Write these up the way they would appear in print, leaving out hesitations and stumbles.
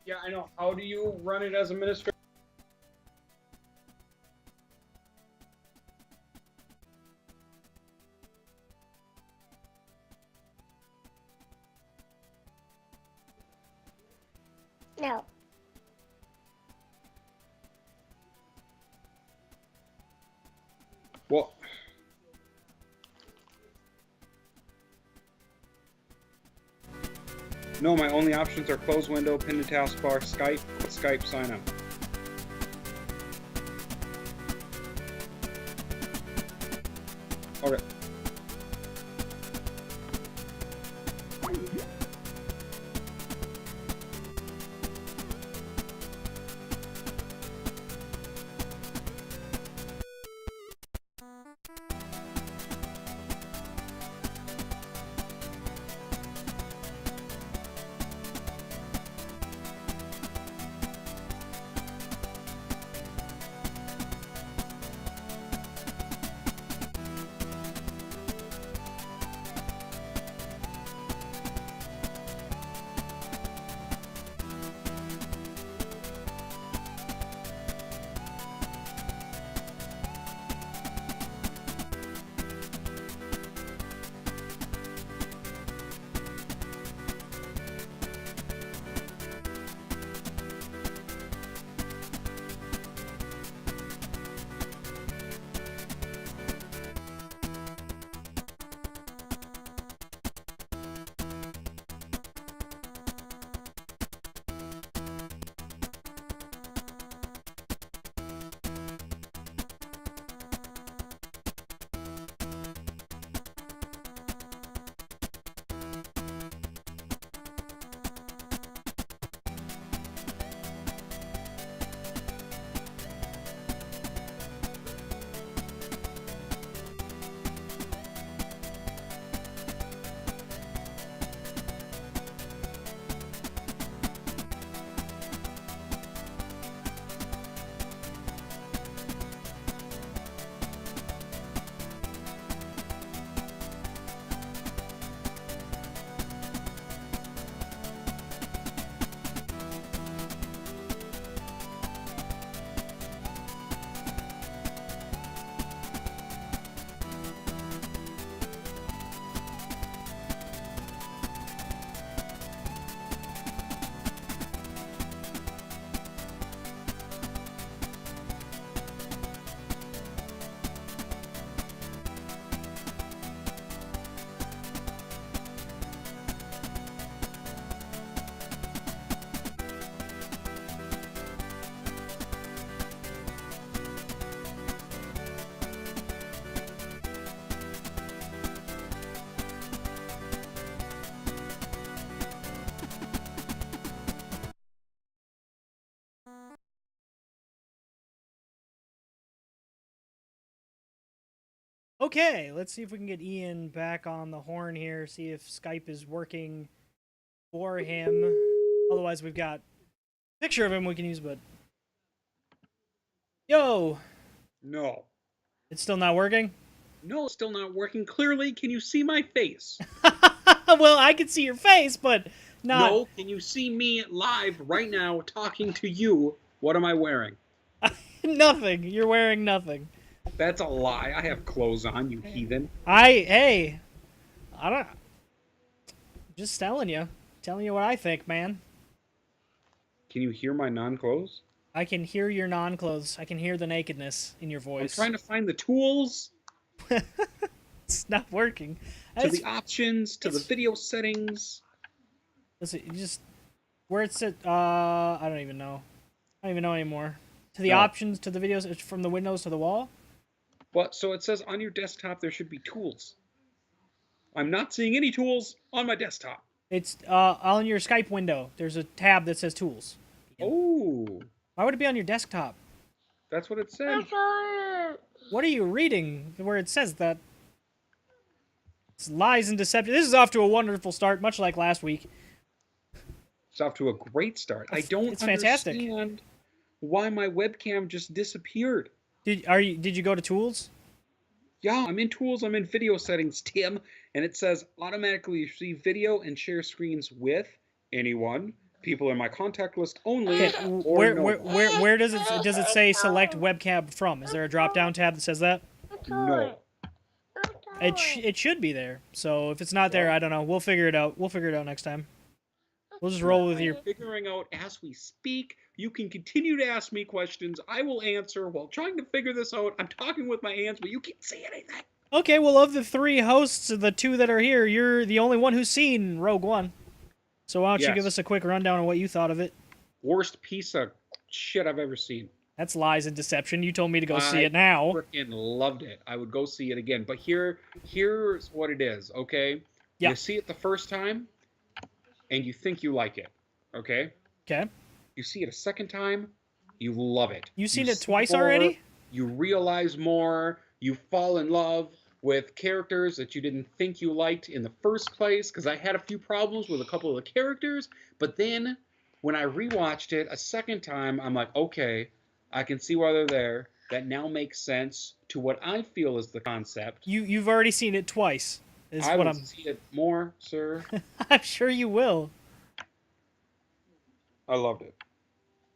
Yeah, I know. How do you run it as administrator? No. Well, no, my only options are close window, pin to taskbar, Skype, sign out. Okay. Okay, let's see if we can get Ian back on the horn here, see if Skype is working for him. Otherwise, we've got a picture of him we can use, but. Yo! No. It's still not working? No, still not working. Clearly, can you see my face? Well, I can see your face, but not. No, can you see me live right now talking to you? What am I wearing? Nothing. You're wearing nothing. That's a lie. I have clothes on, you heathen. Hey, I don't. Just telling you what I think, man. Can you hear my non-clothes? I can hear your non-clothes. I can hear the nakedness in your I'm voice. trying to find the tools. It's not working. To the options, to the video settings. Listen, you just where it's at. I don't even know. I don't even know anymore. To the options, to the videos, from the windows to the wall. But so it says on your desktop there should be tools. I'm not seeing any tools on my desktop. It's on your Skype window. There's a tab that says tools. Oh. Why would it be on your desktop? That's what it said. What are you reading where it says that? It's lies and deception. This is off to a wonderful start, much like last week. It's off to a great start. I don't understand why my webcam just disappeared. Did you go to tools? Yeah, I'm in tools, I'm in video settings, Tim, and it says automatically receive video and share screens with anyone, People in my contact list only. Okay, where does it say select webcam from? Is there a drop down tab that says that? No. It should be there. So if it's not there, I don't know. We'll figure it out. We'll figure it out next time. We'll just roll with your figuring out as we speak. You can continue to ask me questions. I will answer while trying to figure this out. I'm talking with my hands, but you can't see anything. Okay, well, of the 3 hosts, the 2 that are here, you're the only one who's seen Rogue One. So why don't you give us a quick rundown on what you thought of it? Worst piece of shit I've ever seen. That's lies and deception. You told me to go see it now. I freaking loved it. I would go see it again. But here's what it is, okay? Yeah. You see it the first time, and you think you like it, okay? Okay. You see it a second time, you love it. You've seen it twice already? You realize more. You fall in love with characters that you didn't think you liked in the first place, because I had a few problems with a couple of the characters, but then when I rewatched it a second time, I'm like, okay, I can see why they're there. That now makes sense to what I feel is the concept. You've already seen it twice. I will see it more, sir. I'm sure you will. I loved it.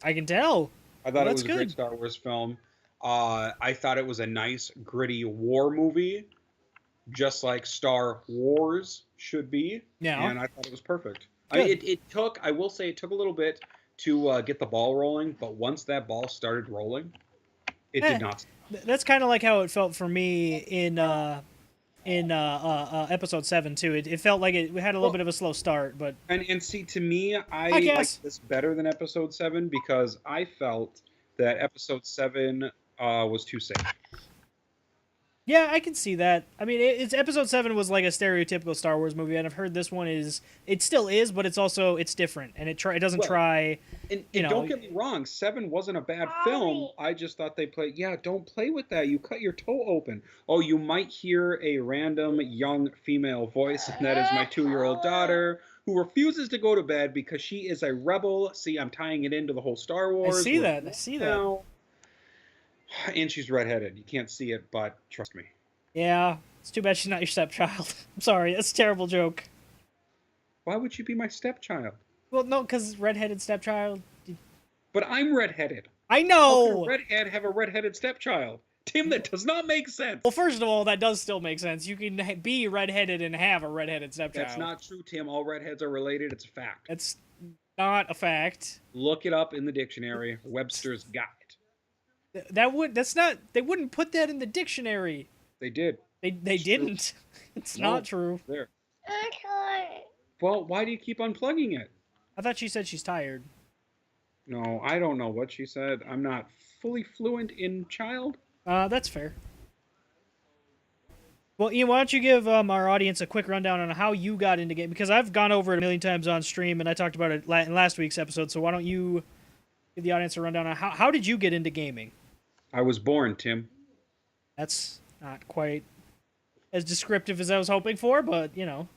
I can tell. I thought it was a great Star Wars film. I thought it was a nice, gritty war movie, just like Star Wars should be. Yeah. And I thought it was perfect. I will say it took a little bit to get the ball rolling, but once that ball started rolling, it did not. That's kind of like how it felt for me in episode 7 too. It felt like it had a little bit of a slow start, but and see, to me, I like this better than episode 7 because I felt that episode 7 was too safe. Yeah, I can see that. I mean, it's episode 7 was like a stereotypical Star Wars movie, and I've heard this one it still is, but it's different, and it doesn't try. And don't get me wrong, 7 wasn't a bad film. I just thought they played. Yeah, don't play with that. You cut your toe open. Oh, you might hear a random young female voice, and that is my 2-year-old daughter who refuses to go to bed because she is a rebel. See, I'm tying it into the whole Star Wars. I see that. And she's redheaded. You can't see it, but trust me. Yeah, it's too bad she's not your stepchild. I'm sorry, that's a terrible joke. Why would she be my stepchild? Well, no, because redheaded stepchild. But I'm redheaded. I know! How can a redhead have a redheaded stepchild? Tim, that does not make sense. Well, first of all, that does still make sense. You can be redheaded and have a redheaded stepchild. That's not true, Tim. All redheads are related. It's a fact. It's not a fact. Look it up in the dictionary. Webster's got it. They wouldn't put that in the dictionary. They did. They didn't. It's not true. There. Well, why do you keep unplugging it? I thought she said she's tired. No, I don't know what she said. I'm not fully fluent in child. That's fair. Well, Ian, why don't you give our audience a quick rundown on how you got into gaming? Because I've gone over it a million times on stream, and I talked about it in last week's episode, so why don't you give the audience a rundown on how did you get into gaming? I was born, Tim. That's not quite as descriptive as I was hoping for, but, you know.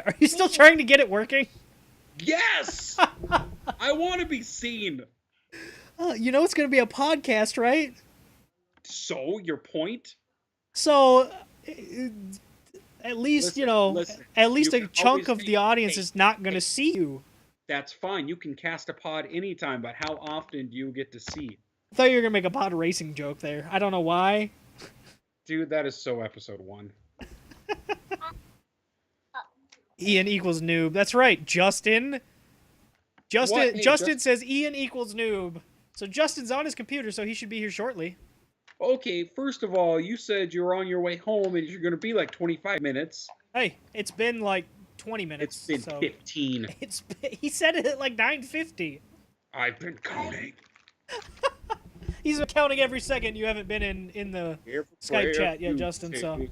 Are you still trying to get it working? Yes! I want to be seen. You know it's going to be a podcast, right? So, your point? So, at least, at least a chunk of the audience is not going to see you. That's fine. You can cast a pod anytime, but how often do you get to see? I thought you were going to make a pod racing joke there. I don't know why. Dude, that is so episode 1. Ian equals noob. That's right, Justin. Justin says Ian equals noob. So Justin's on his computer, so he should be here shortly. Okay, first of all, you said you were on your way home and you're going to be like 25 minutes. Hey, it's been like 20 minutes. It's been 15. He said it at like 9:50. I've been counting. He's counting every second you haven't been in the Skype chat yet, Justin. So.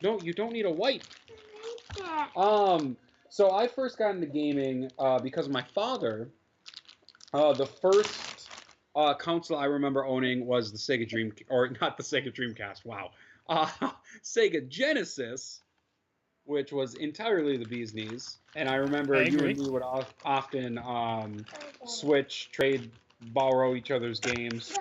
No, you don't need a wipe. So I first got into gaming because of my father. The first console I remember owning was the Sega not the Sega Dreamcast. Wow, Sega Genesis, which was entirely the bee's knees. And I remember you and me would often switch, trade, borrow each other's games.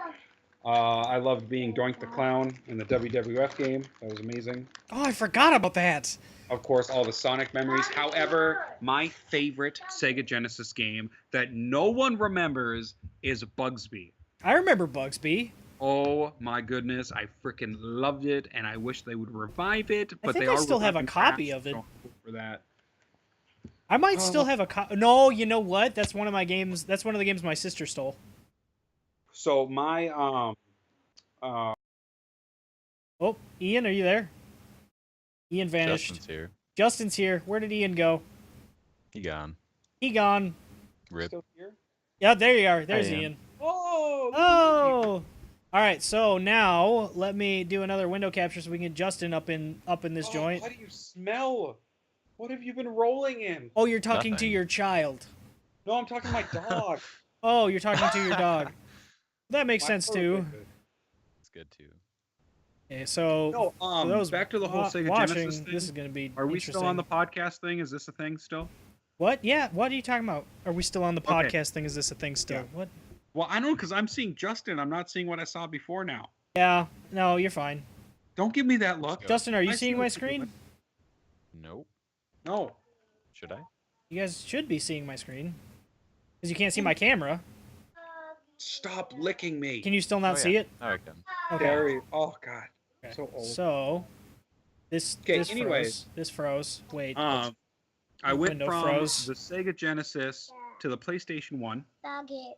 I loved being Doink the Clown in the WWF game. That was amazing. Oh, I forgot about that. Of course, all the Sonic memories. However, my favorite Sega Genesis game that no one remembers is Bugsby. I remember Bugsby. Oh my goodness, I freaking loved it, and I wish they would revive it. But think they I are still have a reviving copy Crash, of it. so I'm cool for that. I might Oh. still have a No, you know what? That's one of my games. That's one of the games my sister stole. So my Oh, Ian, are you there? Ian vanished. Justin's here. Justin's here. Where did Ian go? He gone. He gone. Rip. still here. Yeah, there you are. There's I am. Ian. Oh. Oh. All right. So now let me do another window capture so we can get Justin up in this joint. What do you smell? What have you been rolling in? Oh, you're talking to Nothing. your child. No, I'm talking to my dog. Oh, you're talking to your dog. That makes My sense fur too. baby. It's good too. Okay, so No, for those back to the whole Sega watching, Genesis thing. this is going to be Are we interesting. still on the podcast thing? Is this a thing still? What? Yeah. What are you talking about? Are we still on the Okay. podcast thing? Is this a thing still? Yeah. What? Well, I don't, because I'm seeing Justin. I'm not seeing what I saw before now. Yeah. No, you're fine. Don't give me that look. Go. Justin, are you I see seeing what my you're screen? doing. Nope. No. Should I? You guys should be seeing my screen. Because you can't see my camera. Stop licking me. Can you still not Oh, see yeah. it? Oh, I can. Okay. Gary. Oh, God. Okay. So old. So, this Okay, this anyways. froze. This froze. Wait. I went Window from froze. the Sega Genesis to the PlayStation 1. Doggy.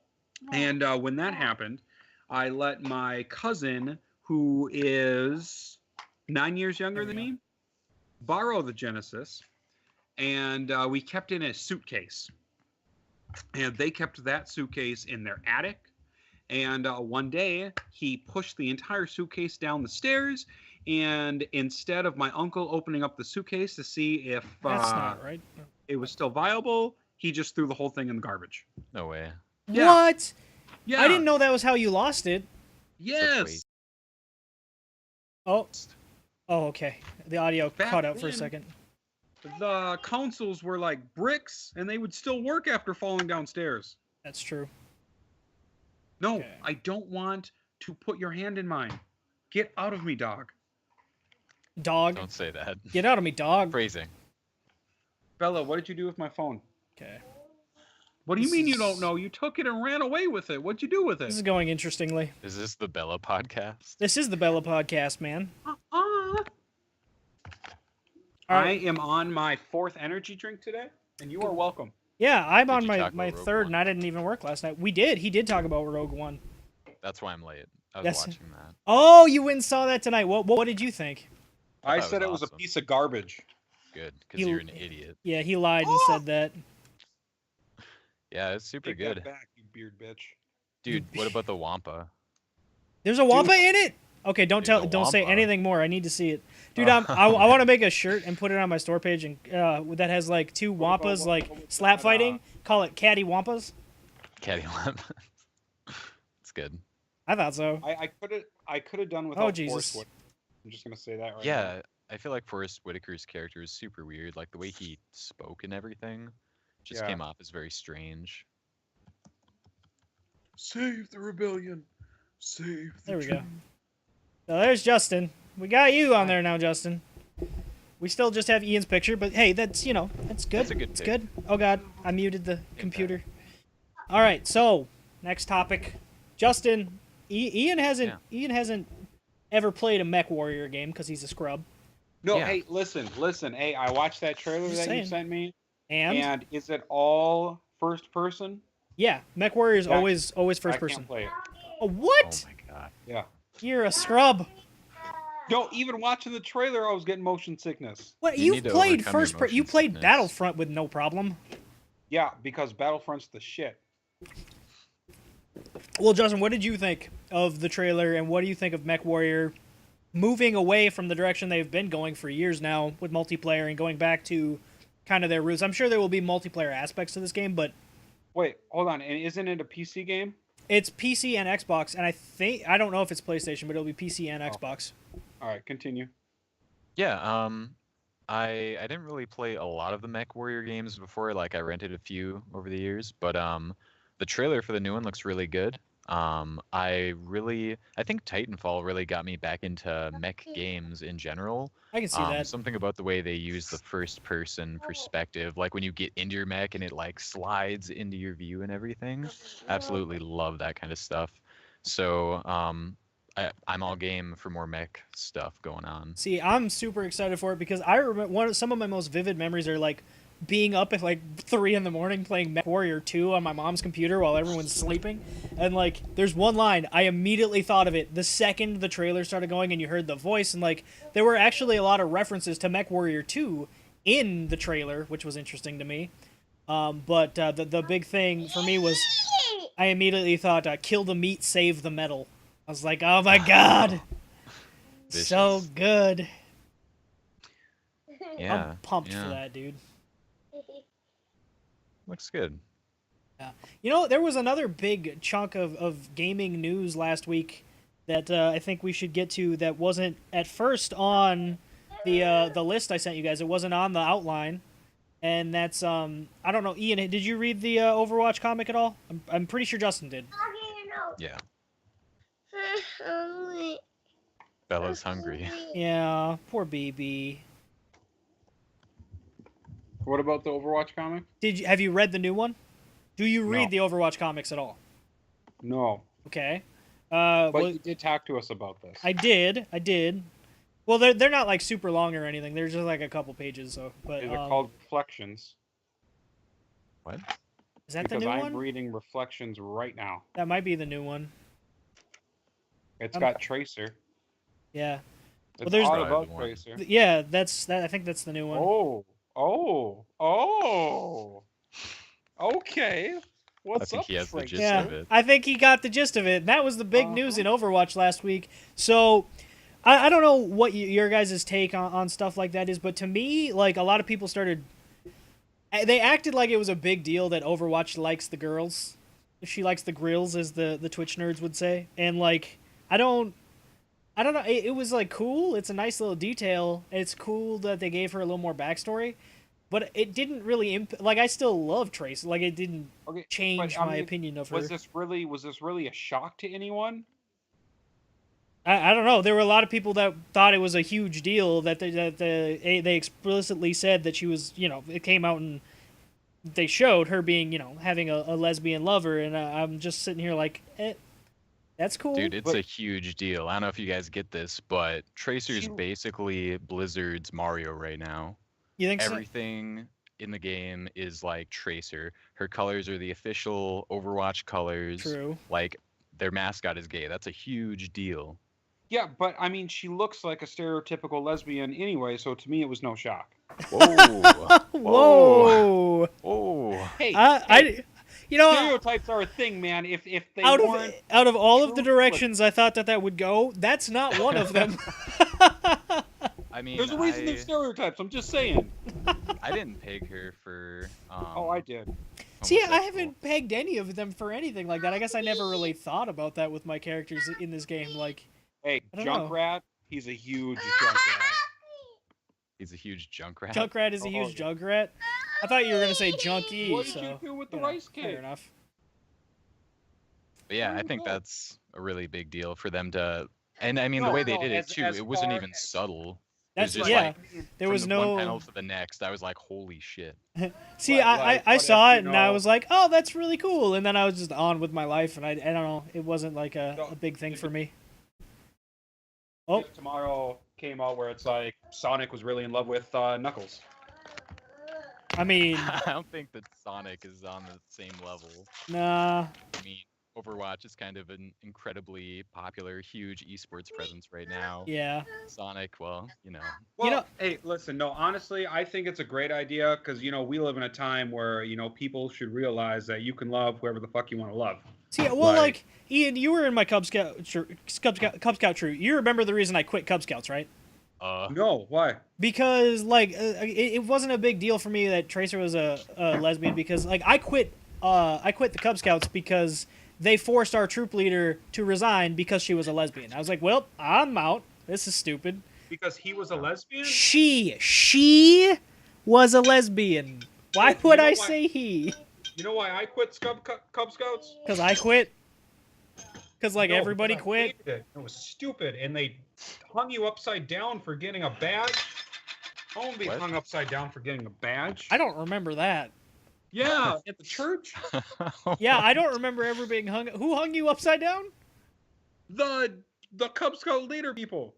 And when that happened, I let my cousin, who is 9 years younger There we than me, borrow the Genesis. And we kept it in a suitcase. And they kept that suitcase in their attic. And one day, he pushed the entire suitcase down the stairs. And instead of my uncle opening up the suitcase to see if That's not right. it was still viable, he just threw the whole thing in the garbage. No way. Yeah. What? Yeah. I didn't know that was how you lost it. Yes. Oh. Oh, okay. The audio Back cut out for a then- second. The consoles were like bricks, and they would still work after falling downstairs. That's true. No, Okay. I don't want to put your hand in mine. Get out of me, dog. Dog. Don't say that. Get out of me, dog. Phrasing. Bella, what did you do with my phone? Okay. What do you This mean you is- don't know? You took it and ran away with it. What'd you do with This is it? going interestingly. Is this the Bella podcast? This is the Bella podcast, man. All I right. am on my 4th energy drink today, and you are welcome. Yeah, I'm Did on you my, talk my about Rogue third, One? and I didn't even work last night. We did. He did talk about Rogue One. That's why I'm late. I was Yes. watching that. Oh, you went and saw that tonight. What did you think? I thought it said it was was a awesome. piece of garbage. Good, because You- you're an idiot. Yeah, he lied and Oh! said that. Yeah, it's super Take good. that back, you beard bitch. Dude, what about the Wampa? There's a Wampa in it. Okay, don't There's tell. a Don't say Wampa. anything more. I need to see it, dude. Oh. I want to make a shirt and put it on my store page, and that has like two What about- Wampas what- like what was slap that, fighting. Call it Caddy Wampas. Caddy Lemon. It's good. I thought so. I could have done without Jesus. Forrest Whitaker. I'm just gonna say that right now. Yeah, I feel like Forrest Whitaker's character is super weird. Like the way he spoke and everything just Yeah. came off as very strange. Save the rebellion. Save the There we go. So there's Justin. We got you on there now, Justin. We still just have Ian's picture, but hey, that's that's good. That's a good It's pick. good. Oh God, I muted the computer. All right, so next topic, Justin. Ian hasn't ever played a Mech Warrior game because he's a scrub. No, Yeah. hey, listen. Hey, I watched that trailer Just that saying. you sent me, And, and is it all first person? yeah, Mech Warrior is Yeah, always I first can't person. play it. Oh, what? Oh my god. Yeah. You're a scrub. No, even watching the trailer, I was getting motion sickness. What? You You've need to played overcome your You motion played sickness. Battlefront with no problem. Yeah, because Battlefront's the shit. Well, Justin, what did you think of the trailer, and what do you think of Mech Warrior moving away from the direction they've been going for years now with multiplayer and going back to kind of their roots? I'm sure there will be multiplayer aspects to this game, but Wait, hold on. And isn't it a PC game? it's PC and Xbox, and I don't know if it's PlayStation, but it'll be PC and Oh. Xbox. All right, continue. Yeah, I didn't really play a lot of the Mech Warrior games before. Like I rented a few over the years, but the trailer for the new one looks really good. I think Titanfall really got me back into mech games in general. I can see that. Something about the way they use the first person perspective, like when you get into your mech and it like slides into your view and everything. Absolutely love that kind of stuff. So I'm all game for more mech stuff going on. See, I'm super excited for it because I remember some of my most vivid memories are like being up at like 3 in the morning playing MechWarrior 2 on my mom's computer while everyone's sleeping. And like, there's one line, I immediately thought of it the second the trailer started going and you heard the voice. And like, there were actually a lot of references to MechWarrior 2 in the trailer, which was interesting to me. But the big thing for me was I immediately thought, kill the meat, save the metal. I was like, oh my god! So Vicious. good. Yeah. I'm pumped yeah. for that, dude. Looks good. You know, there was another big chunk of gaming news last week that I think we should get to that wasn't at first on the list I sent you guys. It wasn't on the outline. And that's, I don't know, Ian, did you read the Overwatch comic at all? I'm pretty sure Justin did. Yeah. Bella's hungry. Yeah, poor baby. What about the Overwatch comic? Have you read the new one? Do you read No. the Overwatch comics at all? No. Okay. But Well, you did talk to us about this. I did. Well, they're not like super long or anything. They're just like a couple pages. So, but Is it called Reflections? What? is that Because the new I'm one? reading Reflections right now. That might be the new one. It's got Tracer. Yeah. It's there's- all Probably about the one. Tracer. Yeah, I think that's the new one. Oh. Okay. What's think up, he has the Tracer? gist Yeah, of it. I think he got the gist of it. And that was the big news in Uh-huh. Overwatch last week. So, I don't know what your guys' take on stuff like that is, but to me, like, a lot of people started... They acted like it was a big deal that Overwatch likes the girls. She likes the grills, as the Twitch nerds would say. And, like, I don't know. It was, like, cool. It's a nice little detail. It's cool that they gave her a little more backstory. But it didn't really... Like, I still love Trace. Like, it didn't Okay, change but, I my mean, opinion of her. Was this really a shock to anyone? I don't know. There were a lot of people that thought it was a huge deal that they explicitly said that she was, you know, it came out and they showed her being, you know, having a lesbian lover, and I'm just sitting here like, that's cool. Dude, it's But- a huge deal. I don't know if you guys get this, but Tracer's She- basically Blizzard's Mario right now. You think so? Everything in the game is like Tracer. Her colors are the official Overwatch colors. True. Like, their mascot is gay. That's a huge deal. Yeah, but I mean, she looks like a stereotypical lesbian anyway, so to me it was no shock. Whoa. Whoa! Oh. Hey, You know, stereotypes are a thing, man. If they out weren't, of all of the true, directions I thought that would go, that's not one of them. I mean, there's a reason there's stereotypes. I'm just saying. I didn't peg her for. Oh, I did. See, I homosexual. haven't pegged any of them for anything like that. I guess I never really thought about that with my characters in this game. Like, Hey, I don't know. Junkrat, he's a huge Junkrat. He's a huge Junkrat. Junkrat is a Oh, huge yeah. Junkrat. I thought you were gonna say Junkie. What did so, you do with the you know, rice cake? Fair enough. But yeah, There I you think go. that's a really big deal for them to. And I mean, the No, way they no, did it as- too, as it wasn't far even as- subtle. That's it was just yeah. like There from was the no. one panel to the next. I was like, holy shit. See, But, I like, I but saw if it you and I know- was like, oh, that's really cool. And then I was just on with my life, and I don't know. It wasn't like a big thing for me. Oh. If tomorrow came out where it's like Sonic was really in love with Knuckles. I mean, I don't think that Sonic is on the same level. nah. I mean, Overwatch is kind of an incredibly popular, huge esports presence right now. Yeah. Sonic, well, you know. Well, know- hey, listen, no, honestly, I think it's a great idea because, you know, we live in a time where, you know, people should realize that you can love whoever the fuck you want to love. See, well, Like- like Ian, you were in my Cub Scout troop. You remember the reason I quit Cub Scouts, right? No, why? Because like it wasn't a big deal for me that Tracer was a lesbian because like I quit the Cub Scouts because they forced our troop leader to resign because she was a lesbian. I was like, well, I'm out. This is stupid. Because he was a lesbian? She was a lesbian. Why You would know I why- say he? You know why I quit Cub Scouts? Because I quit. Because like No, everybody because I quit. hated it. It was stupid, and they hung you upside down for getting a badge. I won't be What? hung upside down for getting a badge. I don't remember that. Yeah, at the church. Yeah, I don't remember ever being hung. Who hung you upside down? The Cub Scout leader people,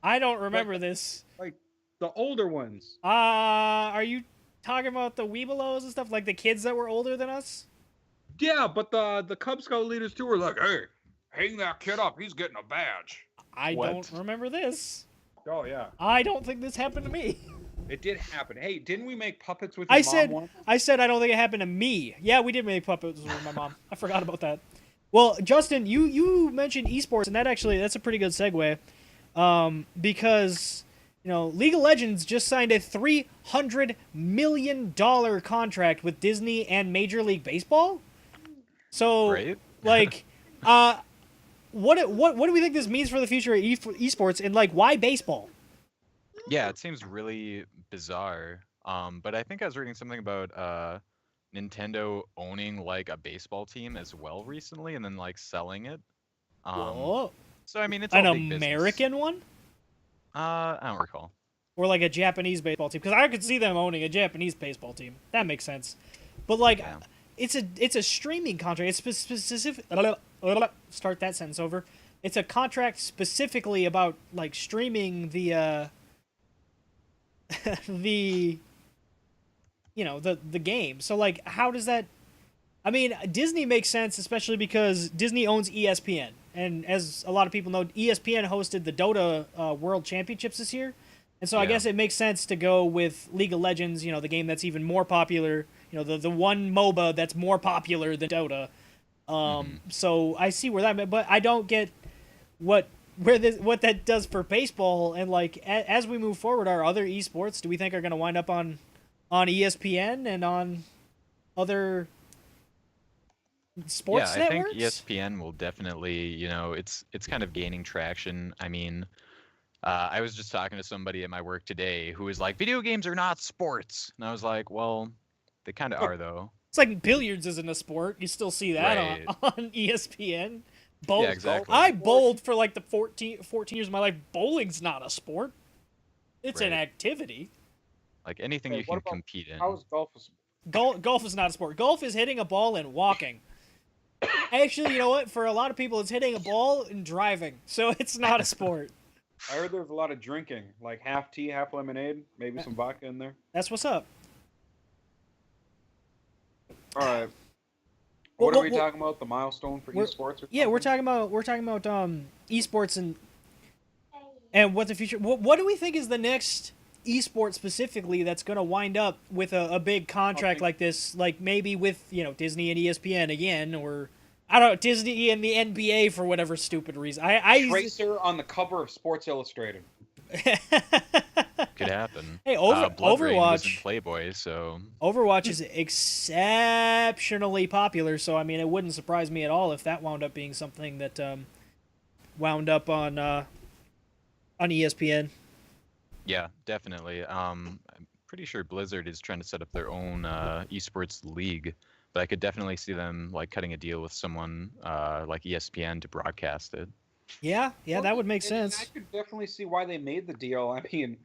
I don't remember this. like the older ones. Are you talking about the Weebelows and stuff, like the kids that were older than us? Yeah, but the Cub Scout leaders too were like, "Hey, hang that kid up. He's getting a badge." I What? don't remember this. Oh yeah, I don't think this happened to me. it did happen. Hey, didn't we make puppets with I your mom said once? I said I don't think it happened to me. Yeah, we did make puppets with my mom. I forgot about that. Well, Justin, you mentioned esports, and that's a pretty good segue, because League of Legends just signed a $300 million contract with Disney and Major League Baseball. So, Right? like, what do we think this means for the future of esports, and like, why baseball? Yeah, it seems really bizarre. But I think I was reading something about Nintendo owning like a baseball team as well recently, and then like selling it. Whoa. So I mean, it's all An big business. American one? I don't recall. Or like a Japanese baseball team, because I could see them owning a Japanese baseball team. That makes sense. But like, Yeah. it's a streaming contract. It's specific. Start that sentence over. It's a contract specifically about like streaming the the the game. So like, how does that? I mean, Disney makes sense, especially because Disney owns ESPN, and as a lot of people know, ESPN hosted the Dota World Championships this year, and so I Yeah. guess it makes sense to go with League of Legends. The game that's even more popular. The one MOBA that's more popular than Dota. So I see where that, but I don't get what that does for baseball. And like, as we move forward, our other esports, do we think are going to wind up on ESPN and on other sports Yeah, I networks? think ESPN will definitely, it's kind of gaining traction. I mean, I was just talking to somebody at my work today who was like, video games are not sports. And I was like, well, they kind of are, though. It's like billiards isn't a sport. You still see that Right. on ESPN. Bowl. Yeah, exactly. I bowled for like the 14 years of my life. Bowling's not a sport. It's an Right. activity. Like anything Hey, you what can about- compete in. How is golf? Golf is not a sport. Golf is hitting a ball and walking. Actually, you know what? For a lot of people, it's hitting a ball and driving. So it's not a sport. I heard there's a lot of drinking, like half tea, half lemonade, maybe some vodka in there. That's what's up. All right. Well, What are we well, talking about? The milestone for we're- esports? Or Yeah, we're something? talking about esports and what the future. What do we think is the next esport specifically that's going to wind up with a big contract Okay. like this? Like maybe with Disney and ESPN again, or I don't know, Disney and the NBA for whatever stupid reason. Tracer on the cover of Sports Illustrated. Could happen. Hey, Blood Rain was in Overwatch. Playboy, so Overwatch is exceptionally popular, so I mean, it wouldn't surprise me at all if that wound up being something that wound up on ESPN. yeah, definitely. I'm pretty sure Blizzard is trying to set up their own esports league, but I could definitely see them like cutting a deal with someone like ESPN to broadcast it. Yeah, that would make And sense. I could definitely see why they made the deal. I mean,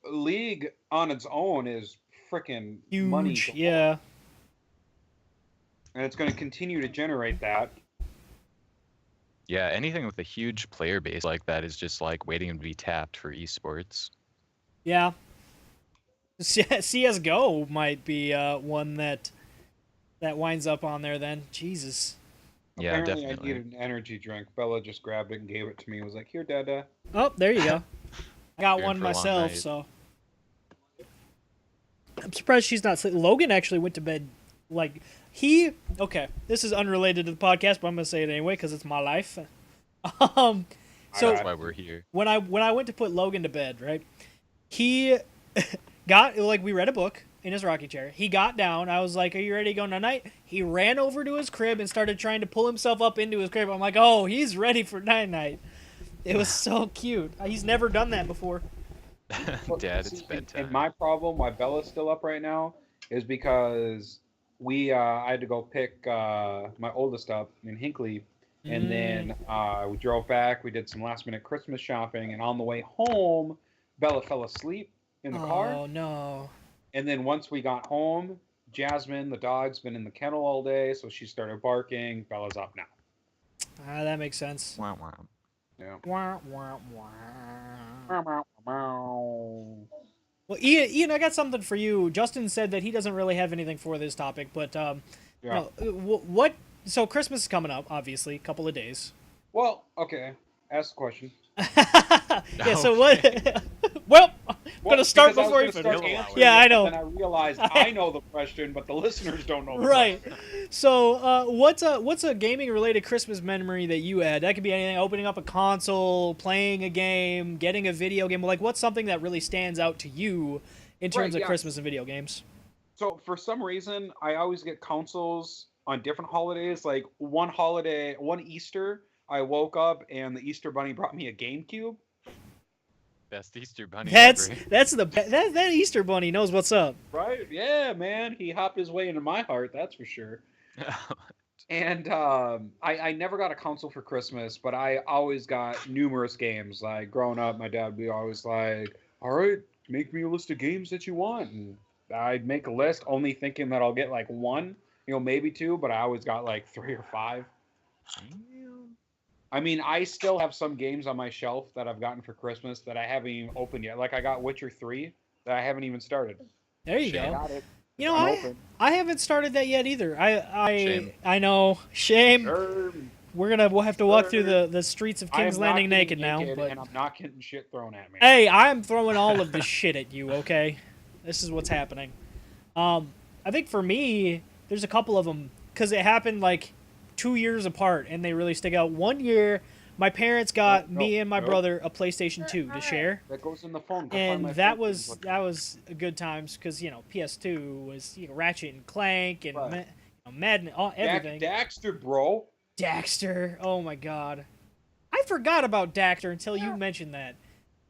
League on its own is freaking money. Huge, galore, yeah. And it's going to continue to generate that. Yeah, anything with a huge player base like that is just like waiting to be tapped for esports. Yeah. CS:GO might be one that winds up on there then. Jesus. Yeah, Apparently, definitely. I needed an energy drink. Bella just grabbed it and gave it to me. Was like, "Here, Dada." Oh, there you go. I got You're in one for a long myself, night. so I'm surprised she's not sleeping. Logan actually went to bed like okay, this is unrelated to the podcast, but I'm gonna say it anyway because it's my life. So That's why we're here. when I went to put Logan to bed, right? He got we read a book in his rocking chair. He got down. I was like, "Are you ready to go night-night?" He ran over to his crib and started trying to pull himself up into his crib. I'm like, "Oh, he's ready for night-night." It was so cute. He's never done that before. Dad, See, it's bedtime. And my problem, why Bella's still up right now, is because I had to go pick my oldest up in Hinckley, And then we drove back. We did some last minute Christmas shopping, and on the way home, Bella fell asleep in the car. Oh no. And then once we got home, Jasmine, the dog's been in the kennel all day, so she started barking. Bella's up now. That makes sense. Wow, wow. Yeah. Wah, wah, wah. Meow, meow, meow. Well, Ian, I got something for you. Justin said that he doesn't really have anything for this topic, but Yeah. what? So Christmas is coming up, obviously, a couple of days. Well, okay. Ask the question. Yeah. So what? Well, I'm gonna start because I was before you gonna start finish. answering Yeah, it, I know. But then I realized I know the question, but the listeners don't know the Right. question. So, what's a gaming related Christmas memory that you had? That could be anything: opening up a console, playing a game, getting a video game. Like, what's something that really stands out to you in terms Right, of yeah. Christmas and video games? So for some reason, I always get consoles on different holidays. Like one holiday, one Easter, I woke up and the Easter Bunny brought me a GameCube. Best Easter bunny That's ever. that Easter Bunny knows what's up. Right? Yeah, man. He hopped his way into my heart, that's for sure. And I never got a console for Christmas, but I always got numerous games. Like growing up, my dad would be always like, "All right, make me a list of games that you want." And I'd make a list, only thinking that I'll get like one, maybe two, but I always got like 3 or 5. I mean, I still have some games on my shelf that I've gotten for Christmas that I haven't even opened yet. Like I got Witcher 3 that I haven't even started. There you Shit, I go. got it. You know, I'm open. I haven't started that yet either. Shame. I know, shame. Sure. We'll have to walk through the streets of I am King's not Landing getting naked now. But and I'm not getting shit thrown at me. hey, I'm throwing all of this shit at you. Okay, this is what's happening. I think for me, there's a couple of them because it happened like 2 years apart, and they really stick out. One year, my parents got me and my brother a PlayStation 2 to share. That goes in the phone. Go find And my that phone. was good times because PS2 was Ratchet and Clank and Right. Madden, everything. Daxter, bro. Daxter, oh my god, I forgot about Daxter until you mentioned that.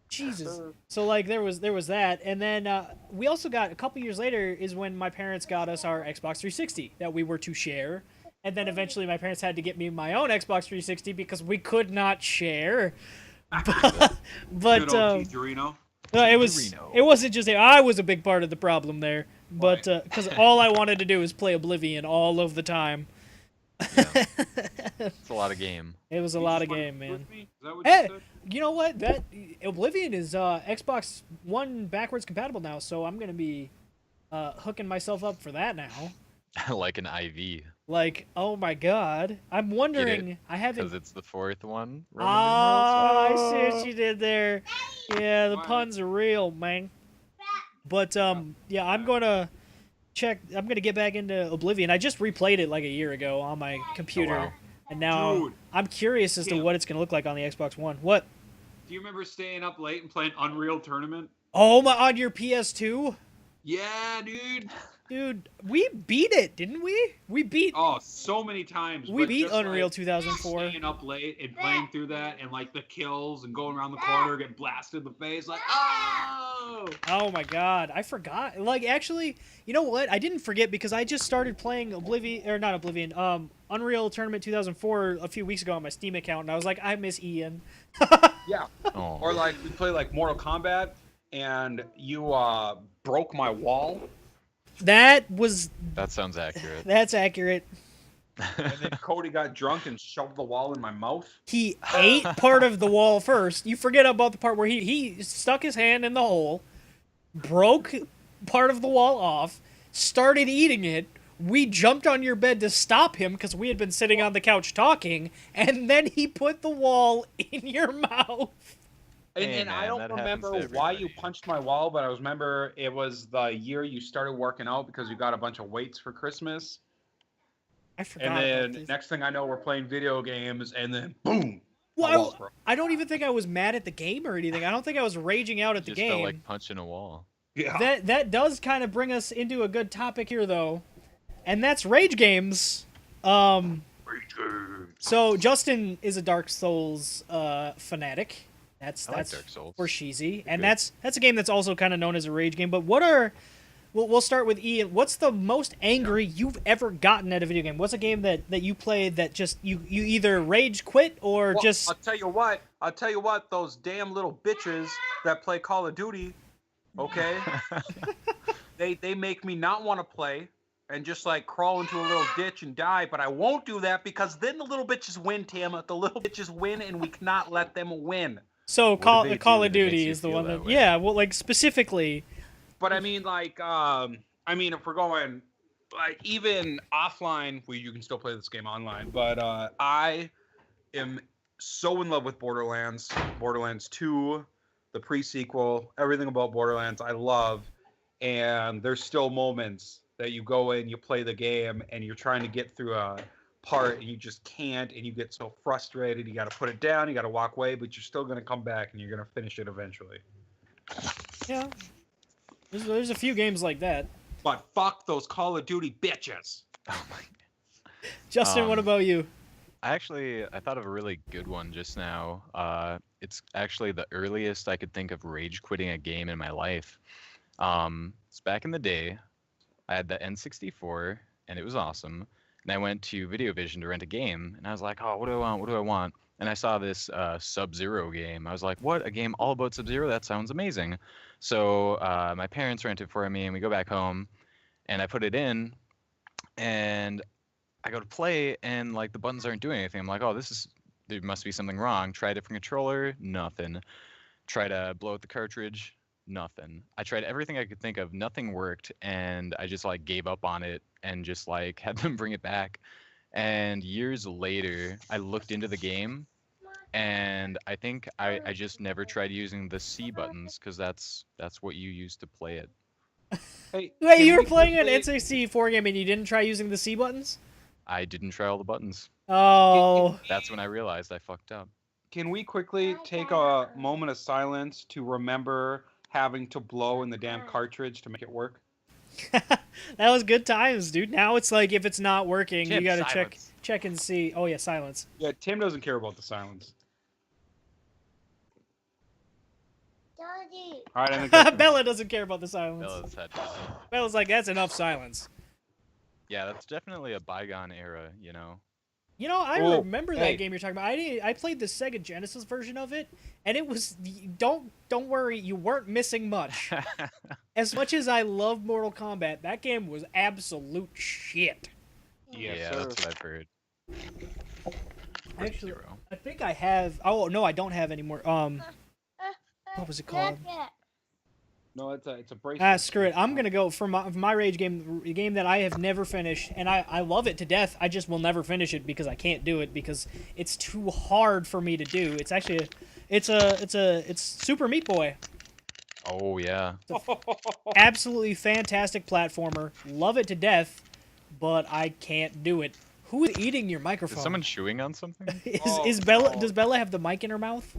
Jesus. Daxter. So like there was that, and then we also got a couple years later is when my parents got us our Xbox 360 that we were to share. And then eventually my parents had to get me my own Xbox 360 because we could not share. But Good old Torino. it wasn't just I was a big part of the problem there, but because all I wanted to do was play Oblivion all of the time. Yeah. It's a lot of game. It was a lot of game, man. Is that what Hey, you said? you know what? That Oblivion is Xbox One backwards compatible now, so I'm gonna be hooking myself up for that now. Like an IV. Like, oh my god, I'm wondering. I Because haven't. it's the 4th one. Oh, I Roman see numerals. what you did there. Yeah, the What? puns are real, man. But yeah, I'm gonna check. I'm gonna get back into Oblivion. I just replayed it like a year ago on my computer, wow. and now Dude. I'm curious as to Yeah. what it's gonna look like on the Xbox One. What? Do you remember staying up late and playing Unreal Tournament? Oh my! On your PS2, Yeah, dude. dude, we beat it, didn't we? We beat. Oh, so many times. We but beat just, Unreal like, 2004. Staying up late and playing through that, and like the kills and going around the corner, getting blasted in the face, like oh. Oh my god, I forgot. Like, actually, you know what? I didn't forget because I just started playing Unreal Tournament 2004 a few weeks ago on my Steam account, and I was like, I miss Ian. Yeah. Oh. Or like we play like Mortal Kombat, and you broke my wall, That That sounds accurate. that's accurate. and then Cody got drunk and shoved the wall in my mouth. He ate part of the wall first. You forget about the part where he stuck his hand in the hole, broke part of the wall off, started eating it. We jumped on your bed to stop him because we had been sitting on the couch talking, and then he put the wall in your mouth. And, Hey, and I man, don't that happens remember to why you everybody. punched my wall, but I remember it was the year you started working out because you got a bunch of weights for Christmas. I forgot And about then this. next thing I know, we're playing video games, and then boom. my Well, wall's broke. I don't even think I was mad at the game or anything. I don't think I was raging out at the Just game. felt like punching a wall. Yeah. That does kind of bring us into a good topic here, though, and that's rage games. So Justin is a Dark Souls fanatic. That's I like Dark Souls. for Sheezy, and good. that's a game that's also kind of known as a rage game. But what are we'll start with Ian. What's the most angry you've ever gotten at a video game? What's a game that you played that just you either rage quit or Well, just I'll tell you what. Those damn little bitches that play Call of Duty, okay? they make me not want to play and just like crawl into a little ditch and die. But I won't do that because then the little bitches win, Tim. The little bitches win, and we cannot let them win. so do Call they Call do of that makes Duty you is the feel one that that way? yeah. Well, like specifically. But I mean, like, if we're going, like, even offline, you can still play this game online. But I am so in love with Borderlands, Borderlands 2, the pre-sequel, everything about Borderlands I love. And there's still moments that you go in, you play the game, and you're trying to get through a part, and you just can't, and you get so frustrated. You got to put it down, you got to walk away, but you're still going to come back, and you're going to finish it eventually. Yeah. There's a few games like that. But fuck those Call of Duty bitches. Oh my. Justin, what Um, about you? I thought of a really good one just now. It's actually the earliest I could think of rage quitting a game in my life. It's back in the day. I had the N64, and it was awesome. And I went to VideoVision to rent a game, and I was like, oh, what do I want? What do I want? And I saw this Sub-Zero game. I was like, what? A game all about Sub-Zero? That sounds amazing. So my parents rented for me, and we go back home, and I put it in, and I go to play, and like the buttons aren't doing anything. I'm like, oh, there must be something wrong. Try a different controller, nothing. Try to blow out the cartridge, nothing. I tried everything I could think of, nothing worked, and I just like gave up on it and just like had them bring it back. And years later, I looked into the game, and I think I just never tried using the C buttons because that's what you use to play it. Hey, Wait, can you were we playing an quickly- N64 game and you didn't try using the C buttons? I didn't try all the buttons. Oh. That's when I realized I fucked up. Can we quickly take a moment of silence to remember having to blow in the damn cartridge to make it work? That was good times, dude. Now it's like if it's not working, you Tim, gotta silence. check and see. Oh yeah, silence. Yeah, Tim doesn't care about the silence. Daddy. All right, I think that's Bella doesn't care about the silence. Bella's had Bella's like, that's enough silence. Yeah, that's definitely a bygone era, you know. You know, I Oh, remember hey. that game you're talking about. I played the Sega Genesis version of it, and it was don't worry, you weren't missing much. As much as I love Mortal Kombat, that game was absolute shit. Yes, yeah, sir. that's what I've heard. Actually, Zero. I think I have. Oh no, I don't have any more. What was it called? No, it's a bracelet. Ah, screw it. I'm gonna go for my rage game, a game that I have never finished, and I love it to death. I just will never finish it because I can't do it because it's too hard for me to do. It's actually, it's Super Meat Boy. Oh yeah. Absolutely fantastic platformer. Love it to death, but I can't do it. Who is eating your microphone? Is someone chewing on something? Is Oh, Bella? no. Does Bella have the mic in her mouth?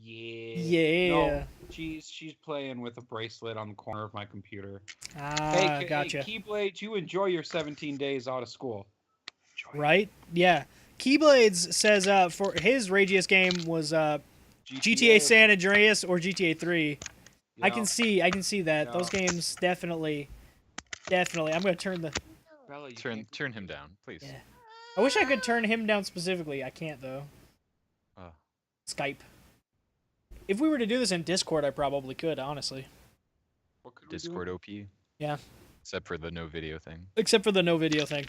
Yeah. Yeah. No, she's playing with a bracelet on the corner of my computer. Ah, Hey, gotcha. Hey, Keyblade, you enjoy your 17 days out of school. Enjoy it. Right? Yeah. Keyblades says for his ragiest game was GTA San Andreas or GTA 3. I Yeah. can see that. Yeah. Those games definitely. I'm gonna turn the. Bella, you Turn can't- turn him down, please. Yeah. I wish I could turn him down specifically. I can't though. Oh. Skype. If we were to do this in Discord, I probably could, honestly. What could we do? Discord OP. Yeah. Except for the no video thing. Except for the no video thing.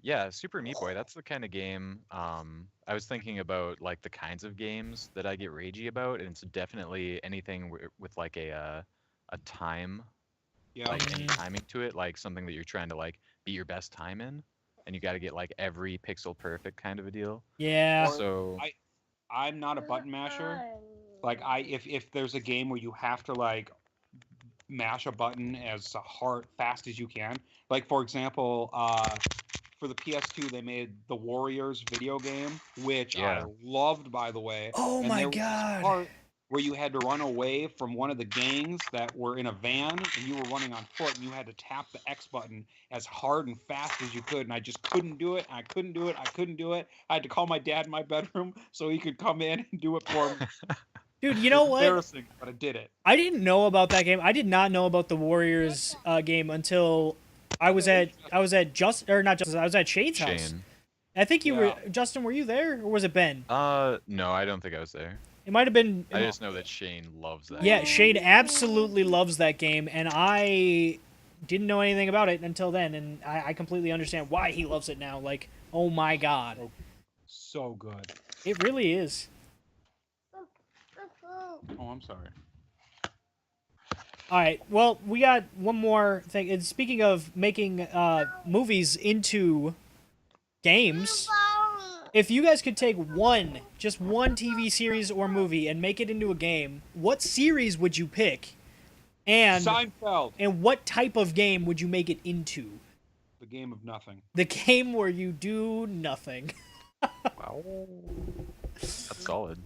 Yeah, Super Meat Boy, that's the kind of game I was thinking about, like the kinds of games that I get ragey about, and it's definitely anything with like a time, Yeah. like any Mhm. timing to it, like something that you're trying to like beat your best time in, and you got to get like every pixel perfect kind of a deal. Yeah. So I'm not a button masher. Like if there's a game where you have to like mash a button as fast as you can. Like for example, for the PS2 they made the Warriors video game, which Yeah. I loved, by the way. Oh And my there was this god. part where you had to run away from one of the gangs that were in a van, and you were running on foot, and you had to tap the X button as hard and fast as you could, and I just couldn't do it. I couldn't do it. I had to call my dad in my bedroom so he could come in and do it for me. Dude, you know what? Embarrassing, but I did it. I didn't know about that game. I did not know about the Warriors game until I was at Shane's house. Shane. I think you were Yeah. Justin. Were you there, or was it Ben? No, I don't think I was there. It might have been. I just know that Shane loves that. Yeah, game. Shane absolutely loves that game, and I didn't know anything about it until then, and I completely understand why he loves it now. Like, oh my god, So good. it really is. Oh, I'm sorry. All right, well, we got one more thing. And speaking of making movies into games, if you guys could take just one TV series or movie and make it into a game, what series would you pick? And Seinfeld. what type of game would you make it into? The game of nothing. The game where you do nothing. Wow. That's solid.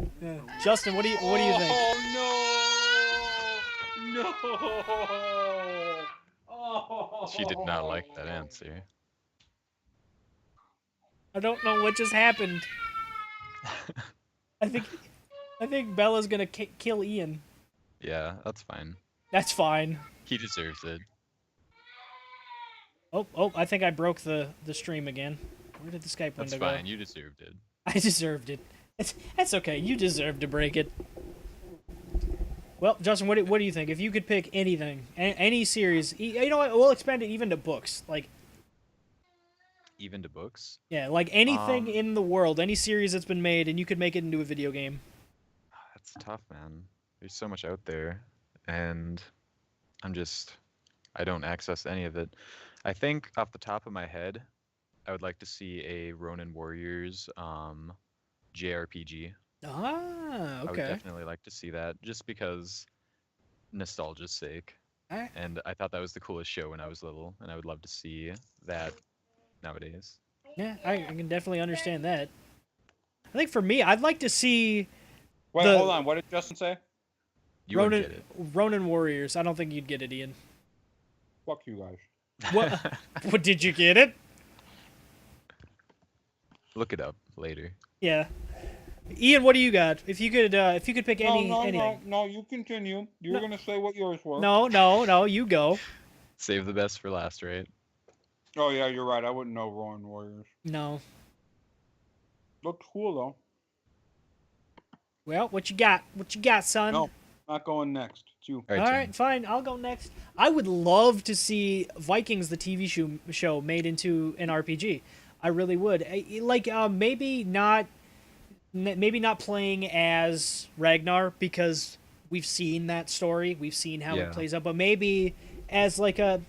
Justin, what do you think? No. Oh. She did not like that answer. I don't know what just happened. I think Bella's gonna kill Ian. Yeah, that's fine. That's fine. He deserves it. Oh! I think I broke the stream again. Where did the Skype That's window fine. go? You deserved it. I deserved it. That's okay. You deserve to break it. Well, Justin, what do you think? If you could pick anything, any series, you know what? We'll expand it even to books. Like, Even to books. yeah, like anything Um, in the world, any series that's been made, and you could make it into a video game. That's tough, man. There's so much out there, and I don't access any of it. I think off the top of my head, I would like to see a Ronin Warriors JRPG. Ah, I would okay. definitely like to see that, just because nostalgia's sake. Alright. And I thought that was the coolest show when I was little, and I would love to see that nowadays. Yeah, I can definitely understand that. I think for me, I'd like to see Wait, The- hold on. What did Justin say? You won't Ronin get it. Ronin Warriors. I don't think you'd get it, Ian. Fuck you guys. What? What, did you get it? Look it up later. Yeah. Ian, what do you got? If you could pick anything. No, you continue. You were No. gonna say what yours were. No, you go. Save the best for last, right? Oh yeah, you're right. I wouldn't know Ronin Warriors. No. Looks cool though. Well, what you got? What you got, son? No, not going next. It's you. All All Tim. right, fine. I'll go next. I would love to see Vikings, the TV show, made into an RPG. I really would. Like, maybe not playing as Ragnar, because we've seen that story. We've seen how Yeah. it plays out. But maybe as like a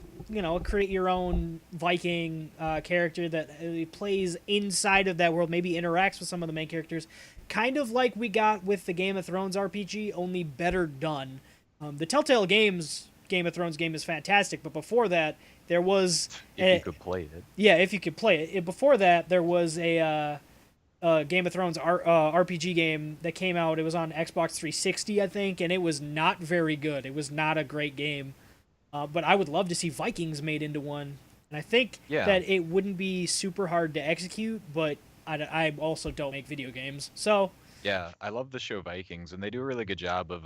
create your own Viking character that plays inside of that world. Maybe interacts with some of the main characters, kind of like we got with the Game of Thrones RPG, only better done. The Telltale Games Game of Thrones game is fantastic, but before that there was If you could play it. yeah, if you could play it. Before that there was a Game of Thrones RPG game that came out. It was on Xbox 360, I think, and it was not very good. It was not a great game. But I would love to see Vikings made into one. And I think Yeah. that it wouldn't be super hard to execute, but I also don't make video games. So, Yeah, I love the show Vikings, and they do a really good job of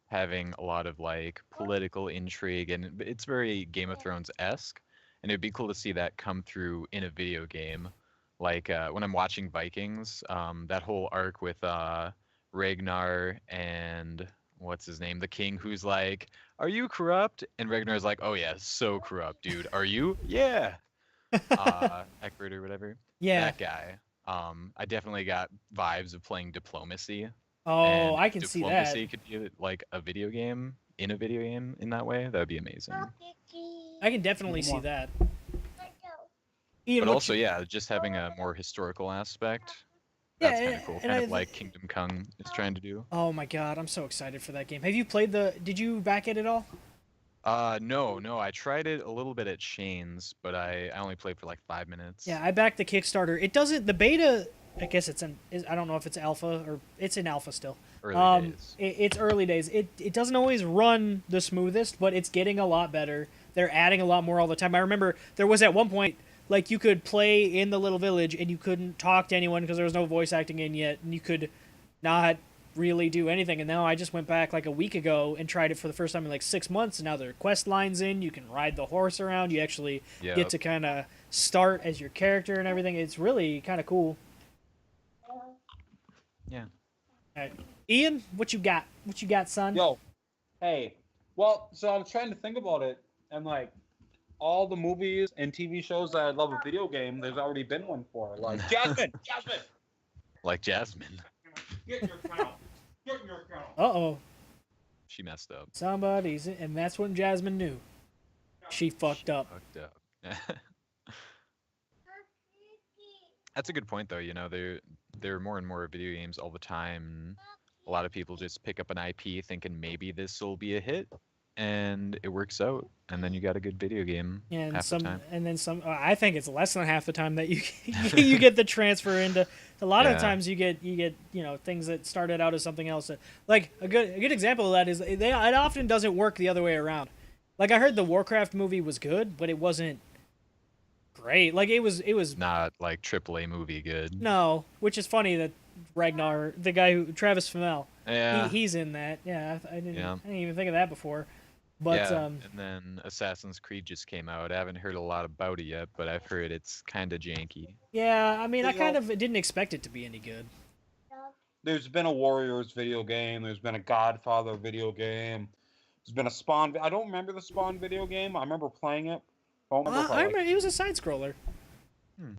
having a lot of like political intrigue, and it's very Game of Thrones-esque. And it'd be cool to see that come through in a video game. Like when I'm watching Vikings, that whole arc with Ragnar and what's his name, the king, who's like, "Are you corrupt?" And Ragnar's like, "Oh yeah, so corrupt, dude. Are you?" Yeah. Eckert or whatever. yeah. That guy. I definitely got vibes of playing diplomacy. Oh, and I can see that. diplomacy could be like a video game in a video game in that way. That would be amazing. I can definitely see More. that. Ian, But what also, you- yeah, just having a more historical aspect. Yeah, That's kind and- of cool. and Kind I of like Kingdom Come is trying to do. Oh my god, I'm so excited for that game. Have you played did you back it at all? No. I tried it a little bit at Shane's, but I only played for like 5 minutes. Yeah, I backed the Kickstarter. It doesn't. The beta. I guess I don't know if it's alpha or it's in alpha still. Early days. It's early days. It doesn't always run the smoothest, but it's getting a lot better. They're adding a lot more all the time. I remember there was at one point like you could play in the little village and you couldn't talk to anyone because there was no voice acting in yet, and you could not really do anything. And now I just went back like a week ago and tried it for the first time in like 6 months. And now there are quest lines in. You can ride the horse around. You actually get to kind of start as your character and everything. It's really kind of cool. Yeah. All right. Ian, what you got? What you got, son? Yo, hey. Well, so I'm trying to think about it, and like all the movies and TV shows that I love a video game, there's already been one for. Like Jasmine. Like Jasmine. Get in your kennel. Get in your kennel. Uh-oh. She messed up. Somebody's... And that's when Jasmine knew. She fucked up. Fucked up. That's a good point, though. You know, there are more and more video games all the time. A lot of people just pick up an IP thinking maybe this will be a hit, and it works out, and then you got a good video game And half the time. and then some. I think it's less than half the time that you you get the transfer into. A lot of the times you get things that started out as something else. Like a good example of that is it often doesn't work the other way around. Like I heard the Warcraft movie was good, but it wasn't great. Like it was Not like AAA movie good. no, which is funny that Ragnar, the guy who Travis Fimmel, Yeah. he's in that. Yeah, I didn't Yeah. I didn't even think of that before. But yeah, and then Assassin's Creed just came out. I haven't heard a lot about it yet, but I've heard it's kind of janky. yeah, I mean, I You kind know- of didn't expect it to be any good. There's been a Warriors video game. There's been a Godfather video game. There's been a Spawn. I don't remember the Spawn video game. I remember playing it. I don't remember if I I liked remember it was a side scroller. Hmm.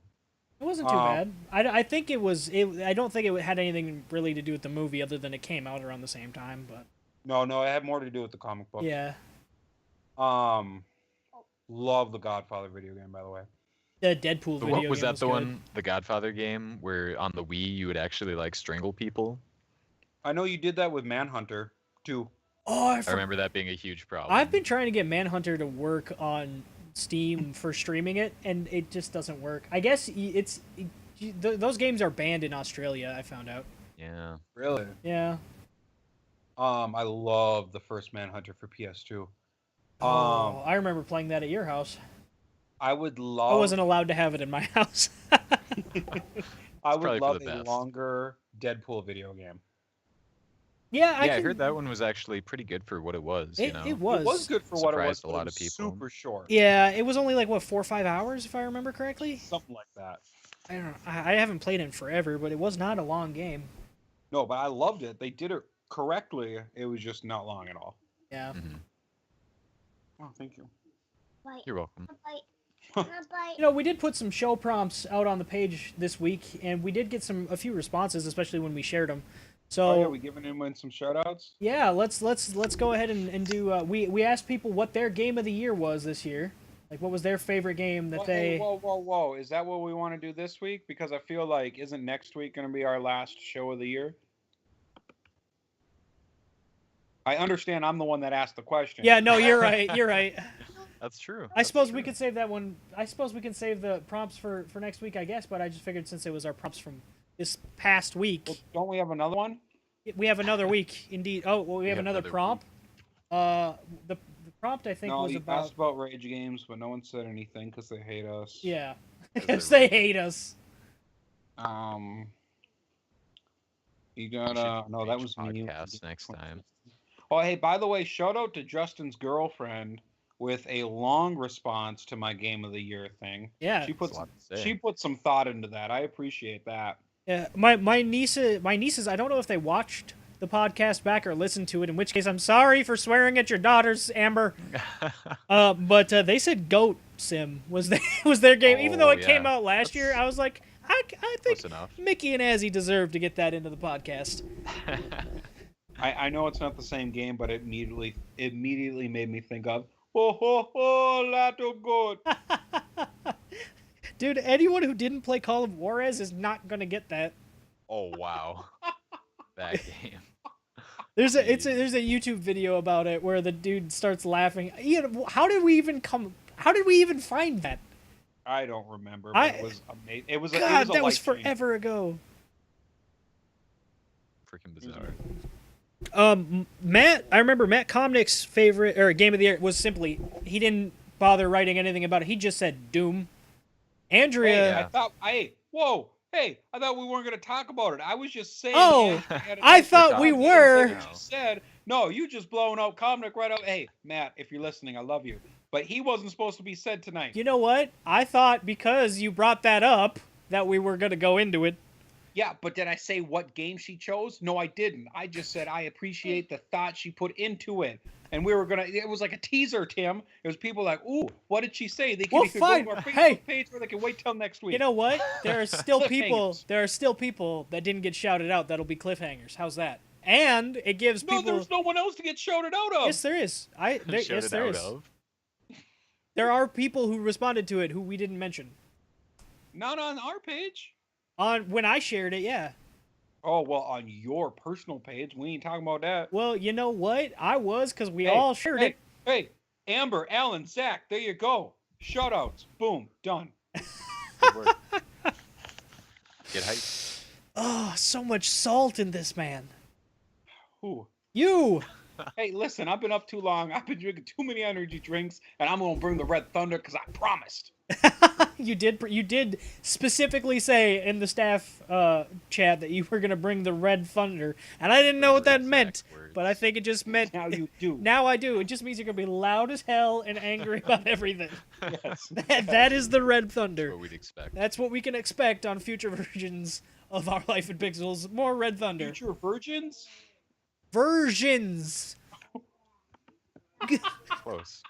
It wasn't too bad. I think it was. I don't think it had anything really to do with the movie, other than it came out around the same time. But No, it had more to do with the comic book. yeah, Love the Godfather video game, by the way. the Deadpool video What was game that? was The good. one, the Godfather game, where on the Wii you would actually like strangle people. I know you did that with Manhunter too. Oh, I remember that being a huge problem. I've been trying to get Manhunter to work on Steam for streaming it, and it just doesn't work. I guess those games are banned in Australia. I found out. Yeah. Really? Yeah. I love the first Manhunter for PS2. Oh, I remember playing that at your house. I would love. I wasn't allowed to have it in my house. I probably would for love the a best. longer Deadpool video game. Yeah, I heard that one was actually pretty good for what it was. You know. It was. It was good for what it was. Surprised a but lot it of was people. Super short. Yeah, it was only like what 4 or 5 hours, if I remember correctly. Something like that. I don't know. I haven't played it in forever, but it was not a long game. No, but I loved it. They did it correctly. It was just not long at all. Yeah. Mhm. Oh, thank you. You're welcome. You know, we did put some show prompts out on the page this week, and we did get a few responses, especially when we shared them. So Oh, yeah, we giving him some shout outs? yeah, let's go ahead and do. We asked people what their game of the year was this year. Like, what was their favorite game that they? Whoa. Is that what we want to do this week? Because I feel like, isn't next week going to be our last show of the year? I understand I'm the one that asked the question. Yeah, no, you're right. You're right. That's true. I suppose we could save that one. I suppose we can save the prompts for next week, I guess. But I just figured since it was our prompts from this past week, Well, don't we have another one? we have another week. Indeed. Oh, well, we have another prompt. The prompt I think No, was you about. asked about Rage Games, but no one said anything because they hate us. Yeah, Because because they're they hate us. You We got should no, that Rage was me. podcast next time. Oh, hey, by the way, shout out to Justin's girlfriend with a long response to my Game of the Year thing. Yeah. She put That's a lot to say. she put some thought into that. I appreciate that. Yeah, my nieces. I don't know if they watched the podcast back or listened to it. In which case, I'm sorry for swearing at your daughters, Amber. But they said Goat Sim was their game. Even though Oh, it came yeah. out last year, I was like, I think Close enough. Mickey and Azzy deserve to get that into the podcast. I know it's not the same game, but it immediately made me think of Lato Good. Dude, anyone who didn't play Call of Juarez is not gonna get that. Oh wow. That game. There's a YouTube video about it where the dude starts laughing. Ian, how did we even find that? I don't remember, but it was amazing. It was God, a that was life change. forever ago. Freaking bizarre. Matt, I remember Matt Komnick's favorite or game of the year was simply he didn't bother writing anything about it. He just said Doom. Hey, Andrea, I thought, whoa, Hey, I thought we weren't going to talk about it. I was just saying. Oh, yeah, you had a I nice thought we comment. were. Instead of just said, no, you just blowing out Komnik right out. Hey, Matt, if you're listening, I love you. But he wasn't supposed to be said tonight. You know what? I thought because you brought that up that we were going to go into it. Yeah, but did I say what game she chose? No, I didn't. I just said I appreciate the thought she put into it. And we were going to, it was like a teaser, Tim. It was people like, ooh, what did she say? They can Well, either fine. go to our Facebook Hey. page or they can wait till next week. You know what? There are still people. Cliffhangers. There are still people that didn't get shouted out. That'll be cliffhangers. How's that? And it gives No, people. there's no one else to get shouted out of. Yes, there is. Yes, Shouted there out is. of. There are people who responded to it who we didn't mention. Not on our page. On when I shared it, yeah. Oh, well, on your personal page. We ain't talking about that. Well, you know what? I was because we Hey, all shared it. Hey, Amber, Alan, Zach, there you go. Shoutouts. Boom. Done. Good work. Get hyped. Oh, so much salt in this, man. Ooh. You. Hey, listen, I've been up too long. I've been drinking too many energy drinks, and I'm going to bring the Red Thunder because I promised. You did specifically say in the staff chat that you were gonna bring the Red Thunder, and I didn't know what that Exact meant, words. but I think it just meant Now you do. now I do. It just means you're gonna be loud as hell and angry about everything. Yes. That is the Red That's Thunder. what we'd expect. That's what we can expect on future versions of Our Life in Pixels. More Red Thunder Future virgins? versions. Close.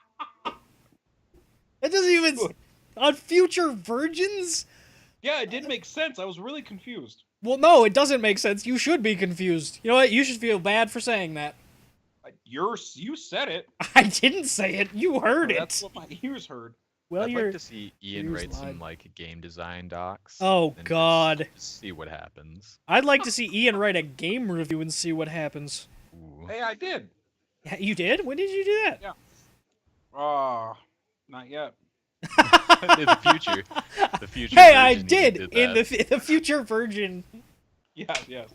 It doesn't even on future virgins. Yeah, it did make sense. I was really confused. Well, no, it doesn't make sense. You should be confused. You know what? You should feel bad for saying that. You said it. I didn't say it. You heard That's it. what my ears heard. Well, I'd you're. like to see Ian yours write some lied. like game design docs. Oh, and God. Just see what happens. I'd like to see Ian write a game review and see what happens. Ooh. Hey, I did. Yeah, you did? When did you do that? Not yet. the future. The future. Hey, I version did even in that. the future virgin, Yes. Yeah.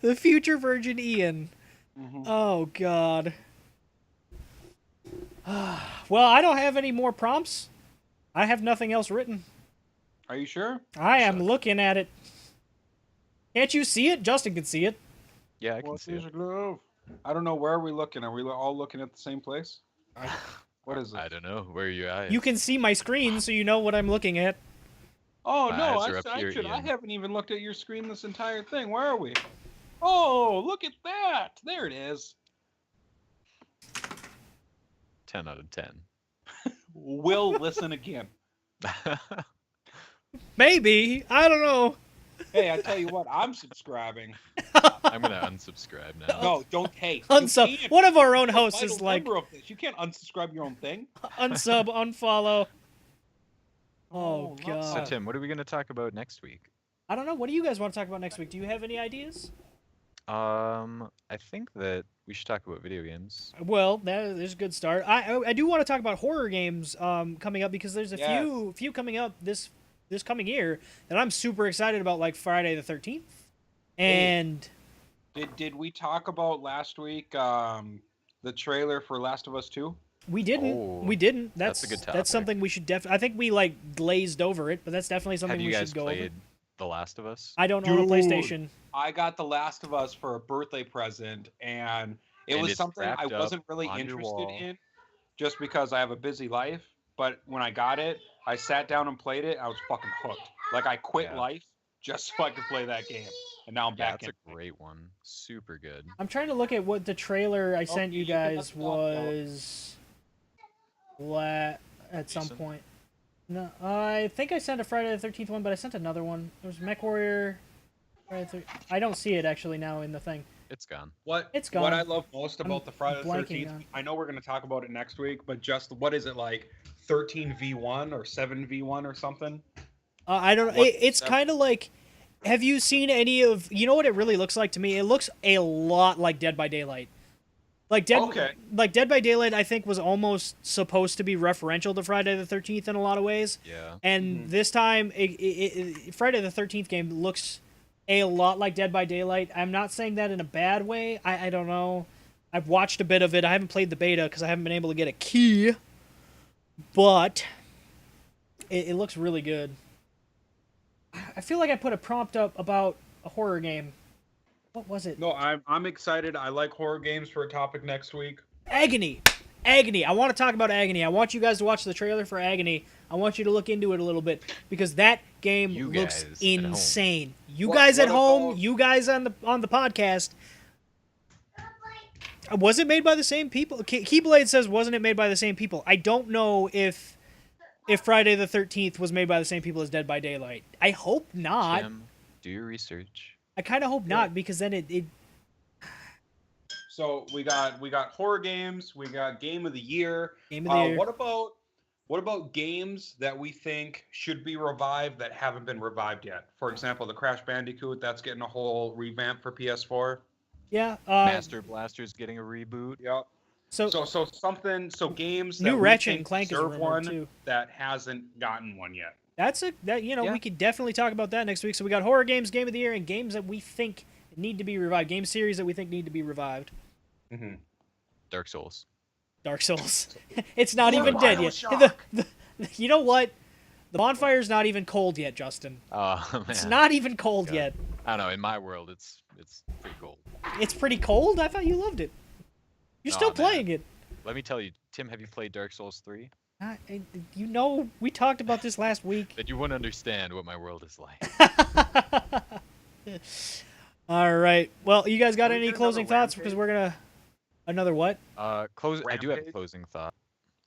the future virgin Ian. Mhm. Oh God. Well, I don't have any more prompts. I have nothing else written. Are you sure? I am Suck. looking at it. Can't you see it? Justin can see it. Yeah, I can What see is it. a glove? I don't know. Where are we looking? Are we all looking at the same place? What is it? I don't know. Where are your eyes? You can see my screen, so you know what I'm looking at. Oh My no, eyes are up I here, should. I Ian. haven't even looked at your screen this entire thing. Where are we? Oh, look at that! There it is. 10 out of 10. Will listen again. Maybe. I don't know. Hey, I tell you what, I'm subscribing. I'm gonna unsubscribe now. No, don't. Hey, you Unsub. can't. One of our own You're a hosts vital is like member of this. You can't unsubscribe your own thing. unsub, unfollow. Oh love God. So Tim, what are we gonna talk about next week? I don't know. What do you guys want to talk about next week? Do you have any ideas? I think that we should talk about video games. Well, that is a good start. I do want to talk about horror games coming up because there's a Yes. few coming up this coming year that I'm super excited about, like Friday the 13th. And Did we talk about last week the trailer for Last of Us 2? we didn't. Oh, We didn't. that's a good topic. That's something we should I think we like glazed over it, but that's definitely something Have you we guys should go played over. The Last of Us? I don't own a Dude. PlayStation. I got The Last of Us for a birthday present, and it And was it's something I wrapped up wasn't really on your interested wall. in, just because I have a busy life. But when I got it, I sat down and played it. I was fucking hooked. Like I quit Yeah. life just so I could play that game, and now I'm Yeah, back that's in. a great one. Super good. I'm trying to look at what the trailer I sent you you can guys look it up, though. was at some Decent. point. No, I think I sent a Friday the 13th one, but I sent another one. There was MechWarrior. I don't see it actually now in the thing. It's gone. What It's What gone. I love most about the Friday the blanking 13th, on- I know we're going to talk about it next week, but just what is it like 13v1 or 7v1 or something? I don't. What It's stuff? kind of like. Have you seen any of? You know what it really looks like to me? It looks a lot like Dead by Daylight. Like Okay. Dead by Daylight, I think was almost supposed to be referential to Friday the 13th in a lot of ways. Yeah. And Mhm. this time, Friday the 13th game looks a lot like Dead by Daylight. I'm not saying that in a bad way. I don't know. I've watched a bit of it. I haven't played the beta because I haven't been able to get a key. But it looks really good. I feel like I put a prompt up about a horror game. What was it? No, I'm excited. I like horror games for a topic next week. Agony. Agony. I want to talk about Agony. I want you guys to watch the trailer for Agony. I want you to look into it a little bit because that game You looks guys at home. insane. You What- guys at what home, about- you guys on the podcast. Was it made by the same people? Keyblade says, wasn't it made by the same people? I don't know if Friday the 13th was made by the same people as Dead by Daylight. I hope not. Tim, do your research. I kind of hope not because then it So we got horror games. We got game of the year. game of the year. What about games that we think should be revived that haven't been revived yet? For example, the Crash Bandicoot that's getting a whole revamp for PS4. Yeah. Master Blaster's getting a reboot. Yep. So So games New that we Ratchet think and Clank is deserve rumored one too. that hasn't gotten one yet. That's Yeah. we could definitely talk about that next week. So we got horror games, game of the year, and games that we think need to be revived. Game series that we think need to be revived. Mm-hmm. Dark Souls. Dark Souls. It's not Or even dead yet. Bioshock. You know what? The bonfire's not even cold yet, Justin. Oh man. It's not even cold God. yet. I don't know. In my world, it's pretty cold. It's pretty cold. I thought you loved it. You're Aw, still man. playing it. Let me tell you, Tim. Have you played Dark Souls 3? You know, we talked about this last week. Then you wouldn't understand what my world is like. All right. Well, you guys got Can we any do another closing thoughts? Rampage? Because we're gonna another what? I do have a Rampage? closing thought.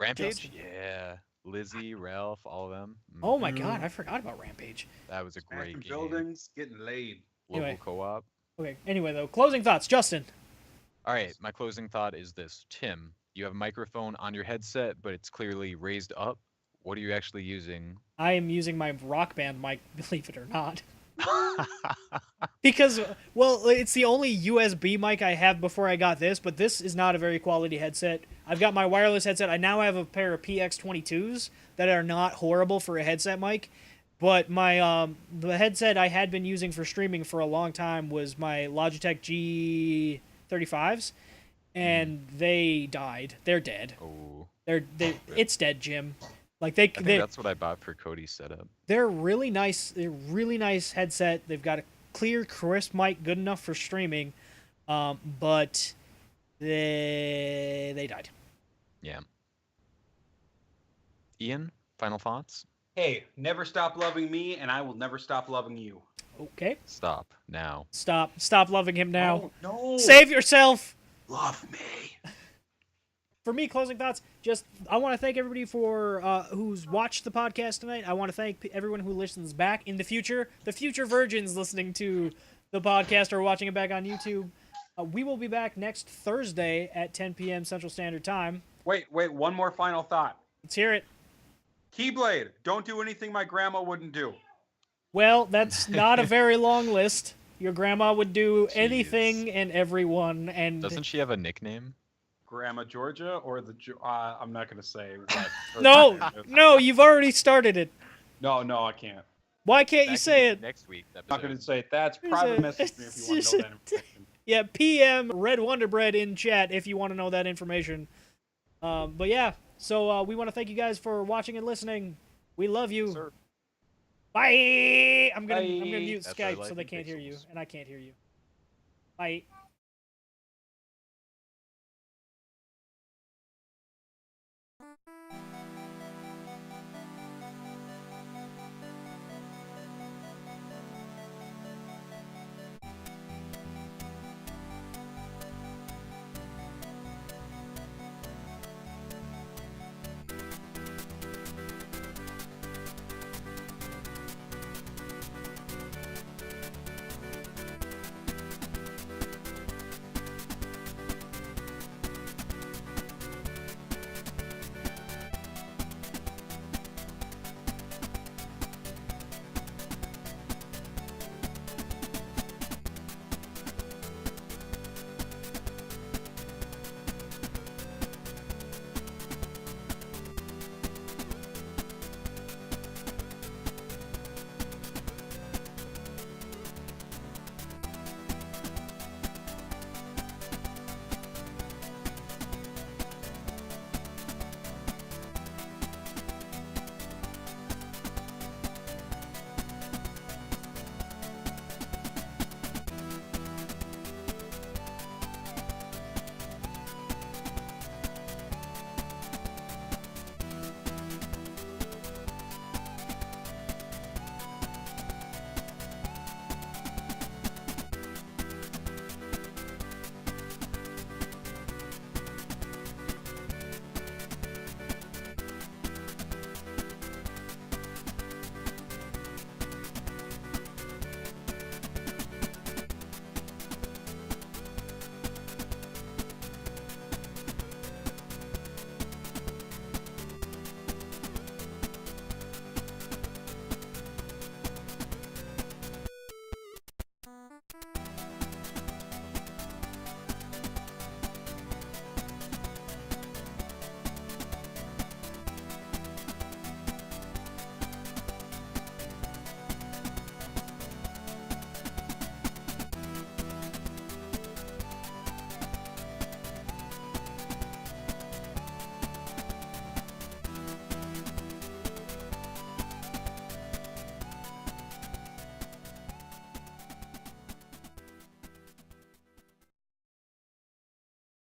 Rampage? Justin. Yeah. Lizzie, Ralph, all of them. Oh my God, I forgot about Rampage. That was a great Smashing game. buildings, getting laid. Local Anyway. co-op. Okay. Anyway, though, closing thoughts, Justin. All right, my closing thought is this. Tim, you have a microphone on your headset, but it's clearly raised up. What are you actually using? I am using my Rock Band mic, believe it or not. Because, well, it's the only USB mic I have before I got this, but this is not a very quality headset. I've got my wireless headset. I now have a pair of PX22s that are not horrible for a headset mic, but my the headset I had been using for streaming for a long time was my Logitech G35s, and they died. They're dead. Oh, It's dead, Jim. Like I think that's what I bought for Cody's setup. they're really nice. They're really nice headset. They've got a clear, crisp mic, good enough for streaming, but they died. Yeah. Ian, final thoughts? Hey, never stop loving me, and I will never stop loving you. Okay, Stop now. stop loving him now. No. Save yourself. Love me. For me, closing thoughts. Just I want to thank everybody for who's watched the podcast tonight. I want to thank everyone who listens back in the future. The future virgins listening to the podcast or watching it back on YouTube. We will be back next Thursday at 10 p.m. Central Standard Time. Wait, one more final thought. Let's hear it. Keyblade, don't do anything my grandma wouldn't do. Well, that's not a very long list. Your grandma would do Jeez. anything and everyone, and Doesn't she have a nickname? Grandma Georgia or I'm not gonna say. What, no, you've already started it. no, I can't. Why can't you Back say in it? Next week. I'm not gonna episode. say it. That's There's private a- message me if you want to know that information. Yeah, PM Red Wonder Bread in chat if you want to know that information. But yeah, so we want to thank you guys for watching and listening. We love you. Sir. Bye. I'm gonna Bye. mute That's what I Skype like so they in can't hear you, pixels. and I can't hear you. Bye.